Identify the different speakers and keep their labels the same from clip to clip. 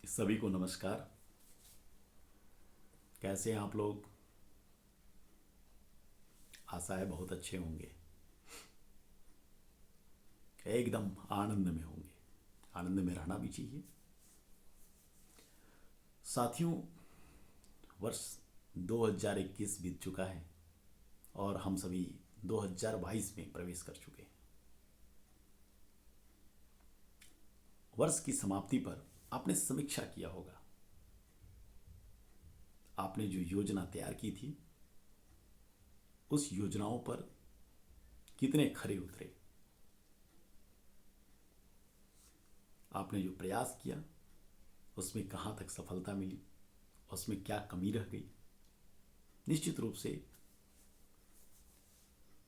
Speaker 1: सभी को नमस्कार। कैसे हैं आप लोग? आशा है बहुत अच्छे होंगे, एकदम आनंद में होंगे। आनंद में रहना भी चाहिए। साथियों, वर्ष 2021 बीत चुका है और हम सभी 2022 में प्रवेश कर चुके हैं। वर्ष की समाप्ति पर आपने समीक्षा किया होगा। आपने जो योजना तैयार की थी, उस योजनाओं पर कितने खरे उतरे। आपने जो प्रयास किया उसमें कहाँ तक सफलता मिली, उसमें क्या कमी रह गई। निश्चित रूप से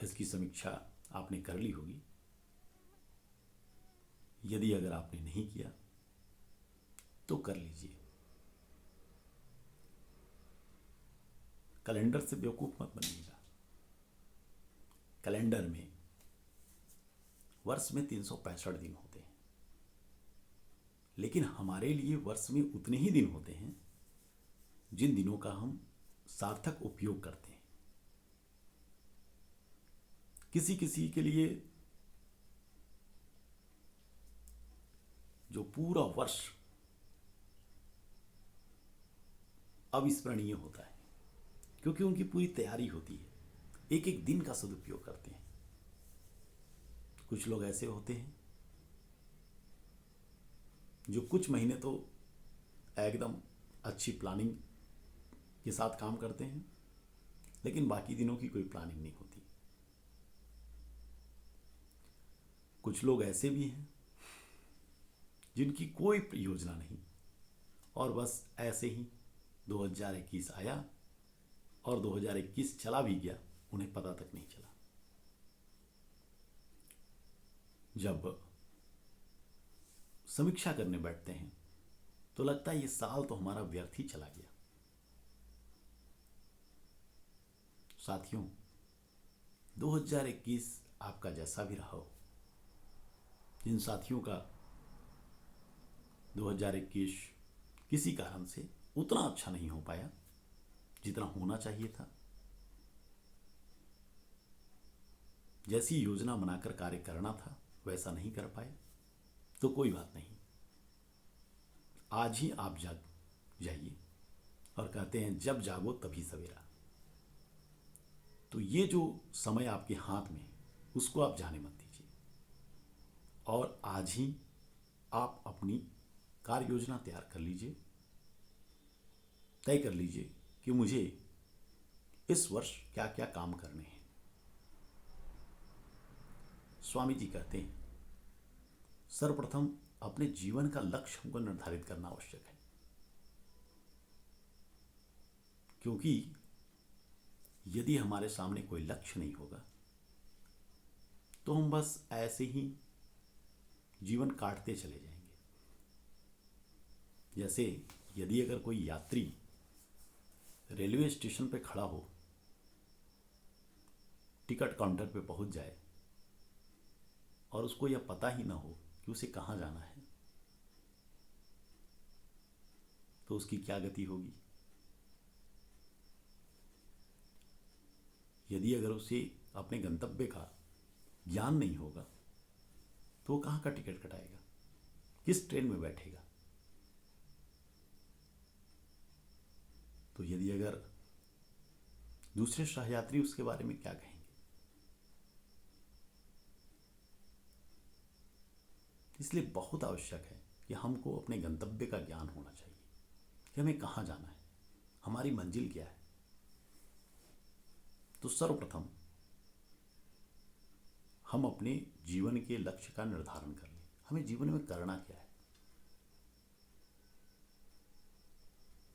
Speaker 1: इसकी समीक्षा आपने कर ली होगी। यदि अगर आपने नहीं किया तो कर लीजिए। कैलेंडर से बेवकूफ मत बनिएगा। कैलेंडर में वर्ष में 365 दिन होते हैं, लेकिन हमारे लिए वर्ष में उतने ही दिन होते हैं जिन दिनों का हम सार्थक उपयोग करते हैं। किसी किसी के लिए जो पूरा वर्ष अविस्मरणीय होता है, क्योंकि उनकी पूरी तैयारी होती है, एक एक दिन का सदुपयोग करते हैं। कुछ लोग ऐसे होते हैं जो कुछ महीने तो एकदम अच्छी प्लानिंग के साथ काम करते हैं, लेकिन बाकी दिनों की कोई प्लानिंग नहीं होती। कुछ लोग ऐसे भी हैं जिनकी कोई योजना नहीं, और बस ऐसे ही 2021 आया और 2021 चला भी गया, उन्हें पता तक नहीं चला। जब समीक्षा करने बैठते हैं तो लगता है ये साल तो हमारा व्यर्थ ही चला गया। साथियों, 2021 आपका जैसा भी रहा हो, जिन साथियों का 2021 किसी कारण से उतना अच्छा नहीं हो पाया जितना होना चाहिए था, जैसी योजना बनाकर कार्य करना था वैसा नहीं कर पाए, तो कोई बात नहीं। आज ही आप जाग जाइए, और कहते हैं जब जागो तभी सवेरा। तो ये जो समय आपके हाथ में है उसको आप जाने मत दीजिए, और आज ही आप अपनी कार्य योजना तैयार कर लीजिए। तय कर लीजिए कि मुझे इस वर्ष क्या क्या काम करने हैं। स्वामी जी कहते हैं सर्वप्रथम अपने जीवन का लक्ष्य हमको निर्धारित करना आवश्यक है, क्योंकि यदि हमारे सामने कोई लक्ष्य नहीं होगा तो हम बस ऐसे ही जीवन काटते चले जाएंगे। जैसे यदि अगर कोई यात्री रेलवे स्टेशन पे खड़ा हो, टिकट काउंटर पे पहुंच जाए और उसको यह पता ही ना हो कि उसे कहाँ जाना है, तो उसकी क्या गति होगी। यदि अगर उसे अपने गंतव्य का ज्ञान नहीं होगा तो वो कहाँ का टिकट कटाएगा, किस ट्रेन में बैठेगा। तो यदि अगर दूसरे सहयात्री उसके बारे में क्या कहेंगे। इसलिए बहुत आवश्यक है कि हमको अपने गंतव्य का ज्ञान होना चाहिए कि हमें कहाँ जाना है, हमारी मंजिल क्या है। तो सर्वप्रथम हम अपने जीवन के लक्ष्य का निर्धारण कर लें, हमें जीवन में करना क्या है।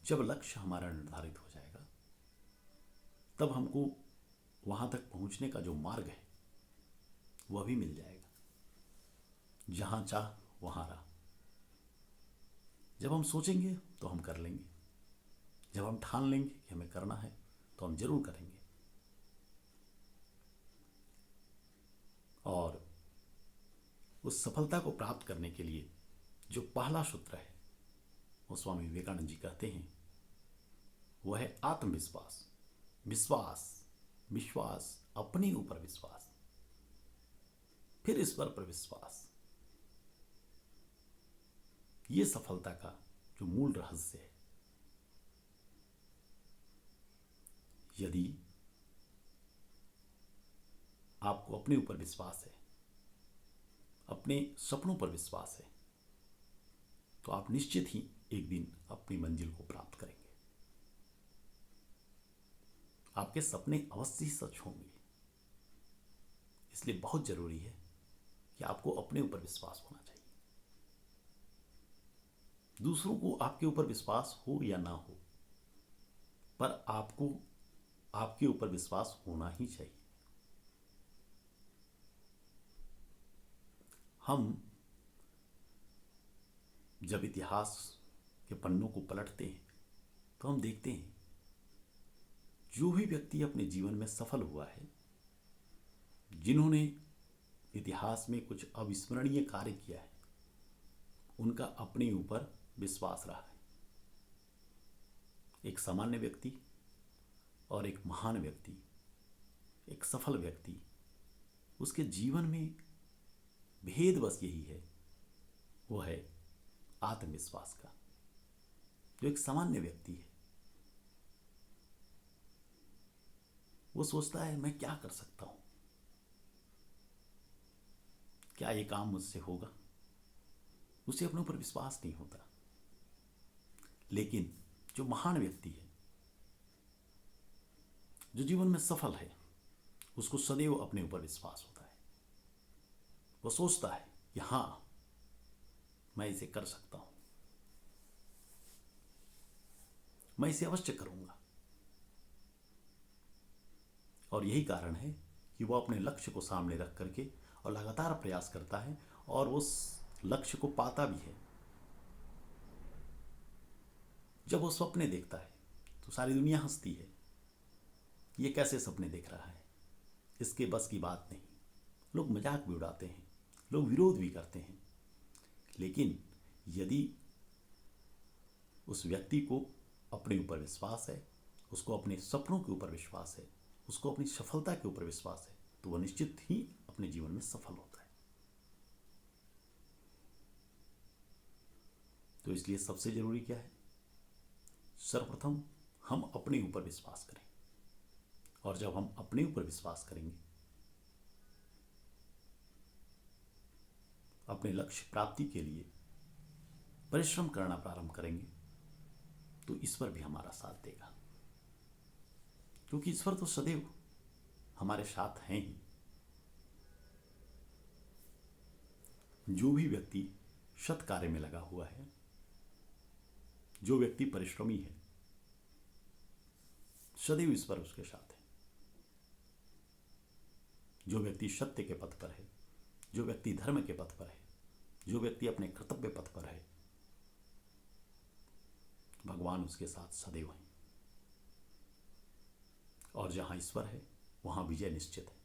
Speaker 1: जब लक्ष्य हमारा निर्धारित हो जाएगा तब हमको वहां तक पहुंचने का जो मार्ग है वह भी मिल जाएगा। जहां चाह वहां राह। जब हम सोचेंगे तो हम कर लेंगे, जब हम ठान लेंगे कि हमें करना है तो हम जरूर करेंगे। और उस सफलता को प्राप्त करने के लिए जो पहला सूत्र है और स्वामी विवेकानंद जी कहते हैं वह है आत्मविश्वास। विश्वास, विश्वास, अपने ऊपर विश्वास, फिर ईश्वर पर विश्वास। ये सफलता का जो मूल रहस्य है। यदि आपको अपने ऊपर विश्वास है, अपने सपनों पर विश्वास है, तो आप निश्चित ही एक दिन अपनी मंजिल को प्राप्त करेंगे। आपके सपने अवश्य ही सच होंगे। इसलिए बहुत जरूरी है कि आपको अपने ऊपर विश्वास होना चाहिए। दूसरों को आपके ऊपर विश्वास हो या ना हो, पर आपको आपके ऊपर विश्वास होना ही चाहिए। हम जब इतिहास के पन्नों को पलटते हैं तो हम देखते हैं जो भी व्यक्ति अपने जीवन में सफल हुआ है, जिन्होंने इतिहास में कुछ अविस्मरणीय कार्य किया है, उनका अपने ऊपर विश्वास रहा है। एक सामान्य व्यक्ति और एक महान व्यक्ति, एक सफल व्यक्ति, उसके जीवन में भेद बस यही है, वो है आत्मविश्वास का। जो एक सामान्य व्यक्ति है, वो सोचता है मैं क्या कर सकता हूं, क्या ये काम मुझसे होगा। उसे अपने ऊपर विश्वास नहीं होता। लेकिन जो महान व्यक्ति है, जो जीवन में सफल है, उसको सदैव अपने ऊपर विश्वास होता है। वो सोचता है कि हां, मैं इसे कर सकता हूं, मैं इसे अवश्य करूंगा। और यही कारण है कि वो अपने लक्ष्य को सामने रख करके और लगातार प्रयास करता है और उस लक्ष्य को पाता भी है। जब वो सपने देखता है तो सारी दुनिया हंसती है, ये कैसे सपने देख रहा है, इसके बस की बात नहीं। लोग मजाक भी उड़ाते हैं, लोग विरोध भी करते हैं। लेकिन यदि उस व्यक्ति को अपने ऊपर विश्वास है, उसको अपने सपनों के ऊपर विश्वास है, उसको अपनी सफलता के ऊपर विश्वास है, तो वह निश्चित ही अपने जीवन में सफल होता है। तो इसलिए सबसे जरूरी क्या है? सर्वप्रथम हम अपने ऊपर विश्वास करें। और जब हम अपने ऊपर विश्वास करेंगे, अपने लक्ष्य प्राप्ति के लिए परिश्रम करना प्रारंभ करेंगे, तो ईश्वर भी हमारा साथ देगा। क्योंकि ईश्वर तो सदैव हमारे साथ हैं ही। जो भी व्यक्ति सत् कार्य में लगा हुआ है, जो व्यक्ति परिश्रमी है, सदैव ईश्वर उसके साथ है। जो व्यक्ति सत्य के पथ पर है, जो व्यक्ति धर्म के पथ पर है, जो व्यक्ति अपने कर्तव्य पथ पर है, भगवान उसके साथ सदैव हैं। और जहां ईश्वर है वहां विजय निश्चित है।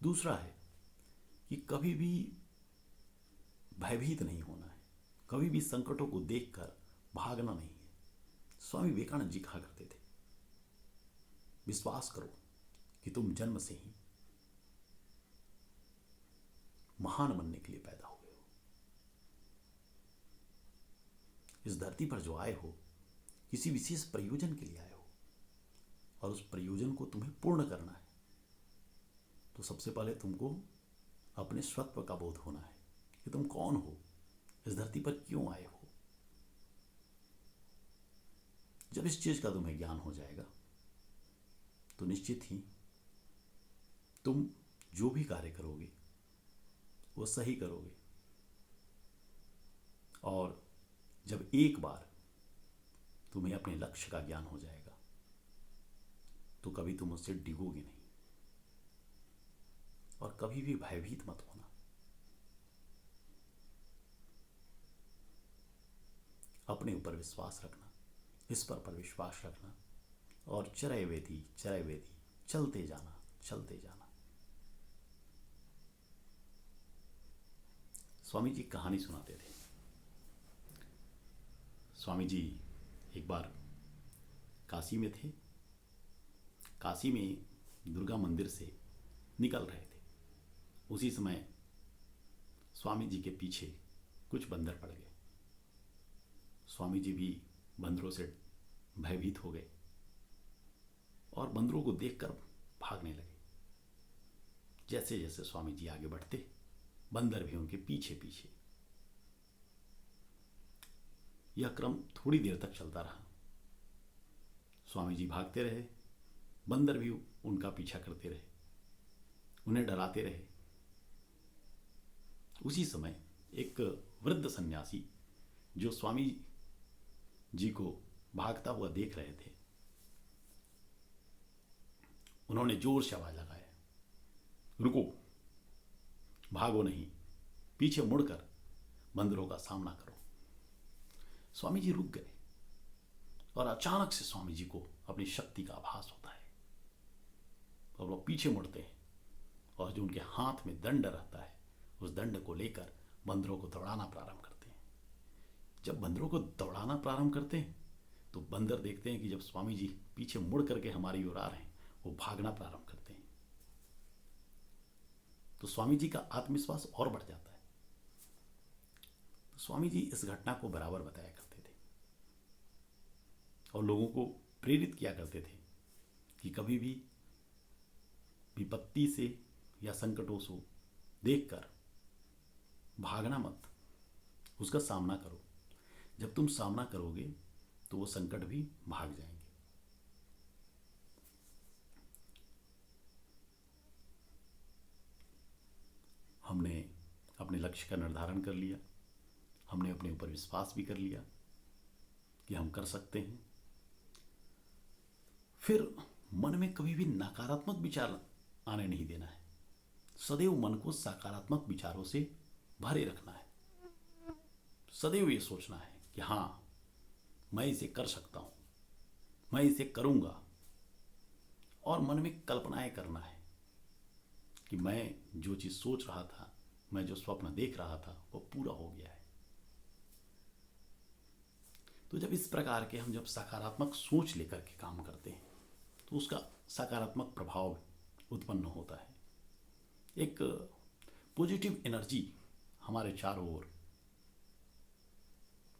Speaker 1: दूसरा है कि कभी भी भयभीत नहीं होना है, कभी भी संकटों को देखकर भागना नहीं है। स्वामी विवेकानंद जी कहा करते थे, विश्वास करो कि तुम जन्म से ही महान बनने के लिए पैदा हुए हो। इस धरती पर जो आए हो, किसी विशेष प्रयोजन के लिए आए हो, और उस प्रयोजन को तुम्हें पूर्ण करना है। तो सबसे पहले तुमको अपने स्वत्व का बोध होना है कि तुम कौन हो, इस धरती पर क्यों आए हो। जब इस चीज का तुम्हें ज्ञान हो जाएगा, तो निश्चित ही तुम जो भी कार्य करोगे वो सही करोगे। और जब एक बार तुम्हें अपने लक्ष्य का ज्ञान हो जाएगा, तो कभी तुम उससे डिगोगे नहीं। और कभी भी भयभीत मत होना। अपने ऊपर विश्वास रखना, ईश्वर पर विश्वास रखना, और चरैवेदी चरैवेदी चलते जाना, चलते जाना। स्वामी जी कहानी सुनाते थे। स्वामी जी एक बार काशी में थे। काशी में दुर्गा मंदिर से निकल रहे थे। उसी समय स्वामी जी के पीछे कुछ बंदर पड़ गए। स्वामी जी भी बंदरों से भयभीत हो गए और बंदरों को देखकर भागने लगे। जैसे जैसे स्वामी जी आगे बढ़ते, बंदर भी उनके पीछे पीछे। यह क्रम थोड़ी देर तक चलता रहा। स्वामी जी भागते रहे, बंदर भी उनका पीछा करते रहे, उन्हें डराते रहे। उसी समय एक वृद्ध सन्यासी जो स्वामी जी को भागता हुआ देख रहे थे, उन्होंने जोर से आवाज लगाया, रुको, भागो नहीं, पीछे मुड़कर बंदरों का सामना करो। स्वामी जी रुक गए और अचानक से स्वामी जी को अपनी शक्ति का आभास होता है और वो पीछे मुड़ते हैं और जो उनके हाथ में दंड रहता है, उस दंड को लेकर बंदरों को दौड़ाना प्रारंभ करते हैं। जब बंदरों को दौड़ाना प्रारंभ करते हैं तो बंदर देखते हैं कि जब स्वामी जी पीछे मुड़ करके हमारी ओर आ रहे हैं, वो भागना प्रारंभ करते हैं। तो स्वामी जी का आत्मविश्वास और बढ़ जाता है। तो स्वामी जी इस घटना को बराबर बताया करते थे और लोगों को प्रेरित किया करते थे कि कभी भी विपत्ति से या संकटों से देखकर भागना मत, उसका सामना करो। जब तुम सामना करोगे तो वो संकट भी भाग जाएंगे। हमने अपने लक्ष्य का निर्धारण कर लिया, हमने अपने ऊपर विश्वास भी कर लिया कि हम कर सकते हैं। फिर मन में कभी भी नकारात्मक विचार आने नहीं देना है। सदैव मन को सकारात्मक विचारों से भरे रखना है। सदैव ये सोचना है कि हाँ, मैं इसे कर सकता हूं, मैं इसे करूंगा। और मन में कल्पनाएं करना है कि मैं जो चीज सोच रहा था, मैं जो स्वप्न देख रहा था, वो पूरा हो गया है। तो जब इस प्रकार के हम जब सकारात्मक सोच लेकर के काम करते हैं तो उसका सकारात्मक प्रभाव उत्पन्न होता है। एक पॉजिटिव एनर्जी हमारे चारों ओर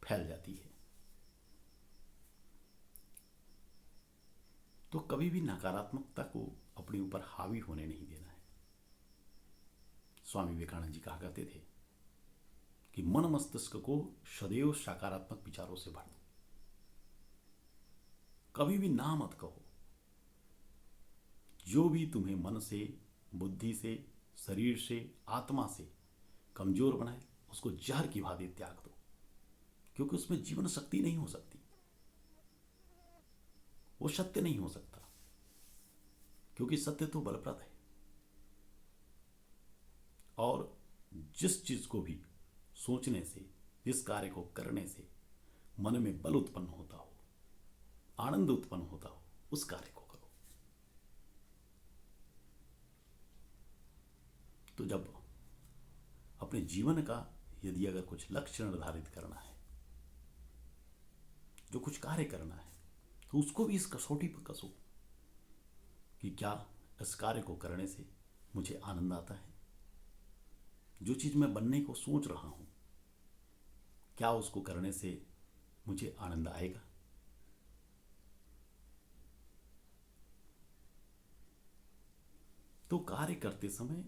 Speaker 1: फैल जाती है। तो कभी भी नकारात्मकता को अपने ऊपर हावी होने नहीं देना है। स्वामी विवेकानंद जी कहा करते थे कि मन मस्तिष्क को सदैव सकारात्मक विचारों से भर दो। कभी भी ना मत कहो। जो भी तुम्हें मन से, बुद्धि से, शरीर से, आत्मा से कमजोर बनाए, उसको जहर की भांति त्याग दो, क्योंकि उसमें जीवन शक्ति नहीं हो सकती, वो सत्य नहीं हो सकता, क्योंकि सत्य तो बलप्रद है। और जिस चीज को भी सोचने से, जिस कार्य को करने से मन में बल उत्पन्न होता हो, आनंद उत्पन्न होता हो, उस कार्य को करो। तो जब अपने जीवन का यदि अगर कुछ लक्ष्य निर्धारित करना है, जो कुछ कार्य करना है, तो उसको भी इस कसौटी पर कसो कि क्या इस कार्य को करने से मुझे आनंद आता है। जो चीज मैं बनने को सोच रहा हूं, क्या उसको करने से मुझे आनंद आएगा। तो कार्य करते समय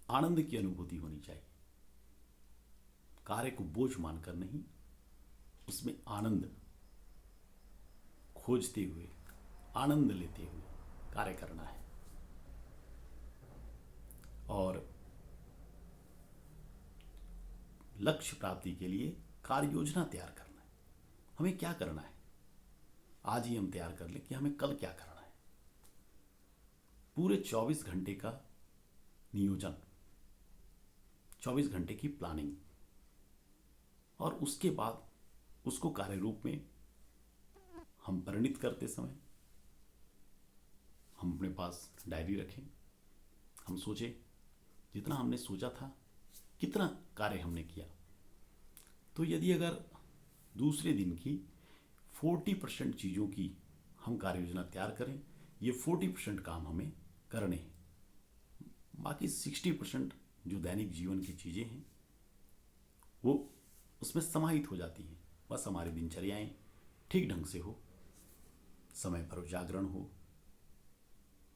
Speaker 1: आनंद की अनुभूति होनी चाहिए। कार्य को बोझ मानकर नहीं, उसमें आनंद खोजते हुए, आनंद लेते हुए कार्य करना है। और लक्ष्य प्राप्ति के लिए कार्य योजना तैयार करना है। हमें क्या करना है, आज ही हम तैयार कर लें कि हमें कल क्या करना है। पूरे 24 घंटे का नियोजन, 24 घंटे की प्लानिंग, और उसके बाद उसको कार्य रूप में हम परिणित करते समय हम अपने पास डायरी रखें। हम सोचें जितना हमने सोचा था कितना कार्य हमने किया। तो यदि अगर दूसरे दिन की 40% चीज़ों की हम कार्य योजना तैयार करें, ये 40% काम हमें करने हैं, बाकी 60% जो दैनिक जीवन की चीज़ें हैं वो उसमें समाहित हो जाती हैं। बस हमारी दिनचर्याएं ठीक ढंग से हो, समय पर जागरण हो,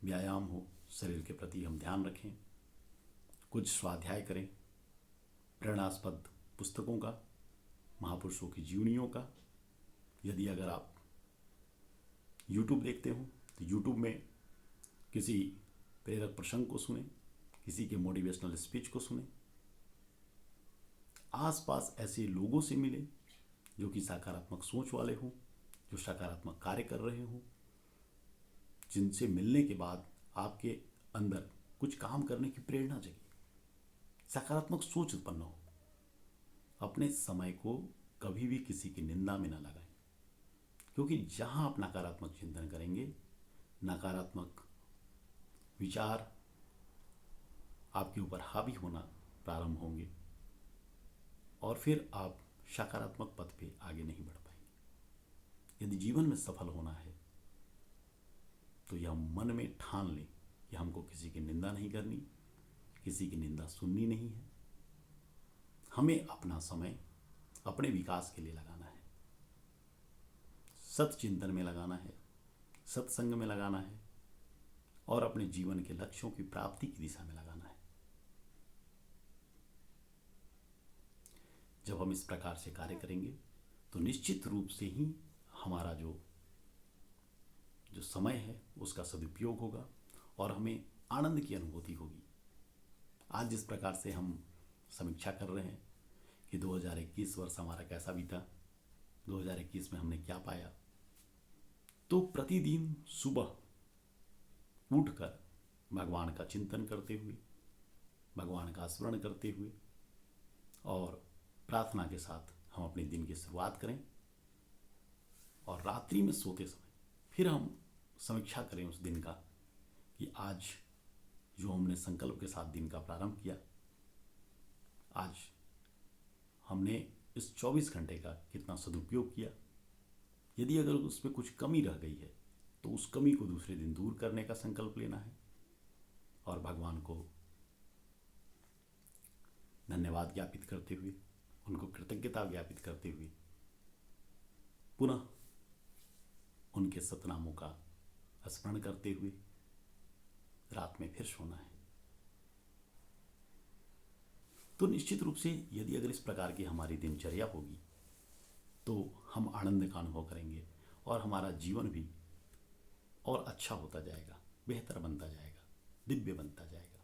Speaker 1: व्यायाम हो, शरीर के प्रति हम ध्यान रखें, कुछ स्वाध्याय करें, प्रेरणास्पद पुस्तकों का, महापुरुषों की जीवनियों का। यदि अगर आप YouTube देखते हो तो YouTube में किसी प्रेरक प्रसंग को सुने, किसी के मोटिवेशनल स्पीच को सुने, आसपास ऐसे लोगों से मिले जो कि सकारात्मक सोच वाले हों, जो सकारात्मक कार्य कर रहे हों, जिनसे मिलने के बाद आपके अंदर कुछ काम करने की प्रेरणा जगे, सकारात्मक सोच उत्पन्न हो। अपने समय को कभी भी किसी की निंदा में न लगाएं, क्योंकि जहां आप नकारात्मक चिंतन करेंगे, नकारात्मक विचार आपके ऊपर हावी होना प्रारंभ होंगे और फिर आप सकारात्मक पथ पे आगे नहीं बढ़ पाएंगे। यदि जीवन में सफल होना है तो यह मन में ठान लें कि हमको किसी की निंदा नहीं करनी, किसी की निंदा सुननी नहीं है। हमें अपना समय अपने विकास के लिए लगाना है, सत चिंतन में लगाना है, सत्संग में लगाना है और अपने जीवन के लक्ष्यों की प्राप्ति की दिशा में लगाना है। जब हम इस प्रकार से कार्य करेंगे तो निश्चित रूप से ही हमारा जो समय है उसका सदुपयोग होगा और हमें आनंद की अनुभूति होगी। आज जिस प्रकार से हम समीक्षा कर रहे हैं कि 2021 वर्ष हमारा कैसा बीता, 2021 में हमने क्या पाया, तो प्रतिदिन सुबह उठकर भगवान का चिंतन करते हुए, भगवान का स्मरण करते हुए और प्रार्थना के साथ हम अपने दिन की शुरुआत करें और रात्रि में सोते समय फिर हम समीक्षा करें उस दिन का कि आज जो हमने संकल्प के साथ दिन का प्रारंभ किया, आज हमने इस 24 घंटे का कितना सदुपयोग किया। यदि अगर उसमें कुछ कमी रह गई है तो उस कमी को दूसरे दिन दूर करने का संकल्प लेना है और भगवान को धन्यवाद ज्ञापित करते हुए, उनको कृतज्ञता ज्ञापित करते हुए पुनः उनके सतनामों का स्मरण करते हुए रात में फिर सोना है। तो निश्चित रूप से यदि अगर इस प्रकार की हमारी दिनचर्या होगी तो हम आनंद का अनुभव करेंगे और हमारा जीवन भी और अच्छा होता जाएगा, बेहतर बनता जाएगा, दिव्य बनता जाएगा।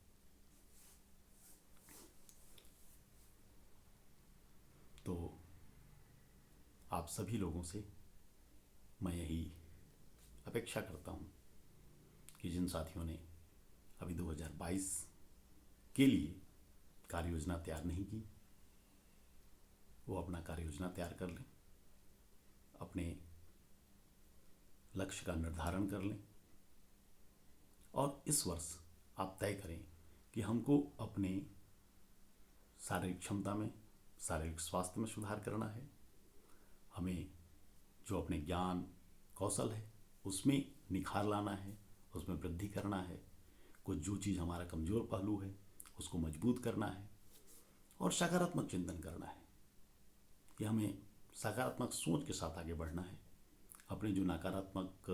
Speaker 1: तो आप सभी लोगों से मैं यही अपेक्षा करता हूँ कि जिन साथियों ने अभी 2022 के लिए कार्य योजना तैयार नहीं की, वो अपना कार्य योजना तैयार कर लें, अपने लक्ष्य का निर्धारण कर लें और इस वर्ष आप तय करें कि हमको अपने शारीरिक क्षमता में, शारीरिक स्वास्थ्य में सुधार करना है, हमें जो अपने ज्ञान कौशल है उसमें निखार लाना है, उसमें वृद्धि करना है, कुछ जो चीज़ हमारा कमज़ोर पहलू है उसको मजबूत करना है और सकारात्मक चिंतन करना है कि हमें सकारात्मक सोच के साथ आगे बढ़ना है। अपने जो नकारात्मक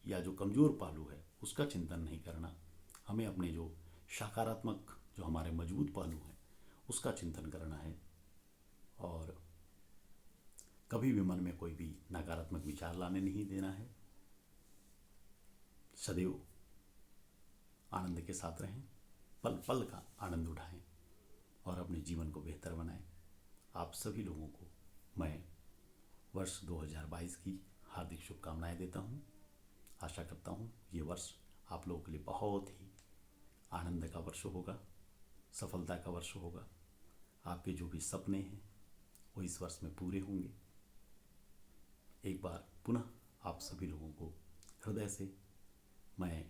Speaker 1: या जो कमज़ोर पहलू है उसका चिंतन नहीं करना, हमें अपने जो सकारात्मक जो हमारे मजबूत पहलू हैं उसका चिंतन करना है और कभी भी मन में कोई भी नकारात्मक विचार लाने नहीं देना है। सदैव आनंद के साथ रहें, पल पल का आनंद उठाएं और अपने जीवन को बेहतर बनाएं। आप सभी लोगों को मैं वर्ष 2022 की हार्दिक शुभकामनाएं देता हूं। आशा करता हूं ये वर्ष आप लोगों के लिए बहुत ही आनंद का वर्ष होगा, सफलता का वर्ष होगा। आपके जो भी सपने हैं वो इस वर्ष में पूरे होंगे। एक बार पुनः आप सभी लोगों को हृदय से मैं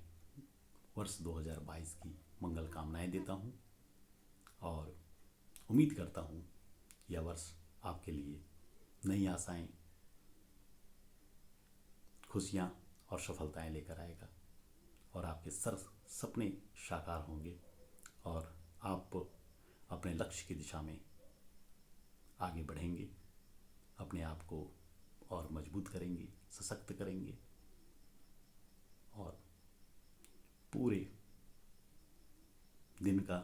Speaker 1: वर्ष 2022 की मंगल कामनाएं देता हूं और उम्मीद करता हूँ यह वर्ष आपके लिए नई आशाएं, खुशियाँ और सफलताएं लेकर आएगा और आपके सपने साकार होंगे और आप अपने लक्ष्य की दिशा में आगे बढ़ेंगे, अपने आप को और मजबूत करेंगे, सशक्त करेंगे और पूरे दिन का,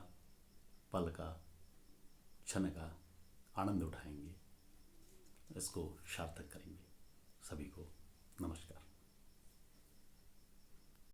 Speaker 1: पल का, क्षण का आनंद उठाएंगे, इसको सार्थक करेंगे। सभी को नमस्कार।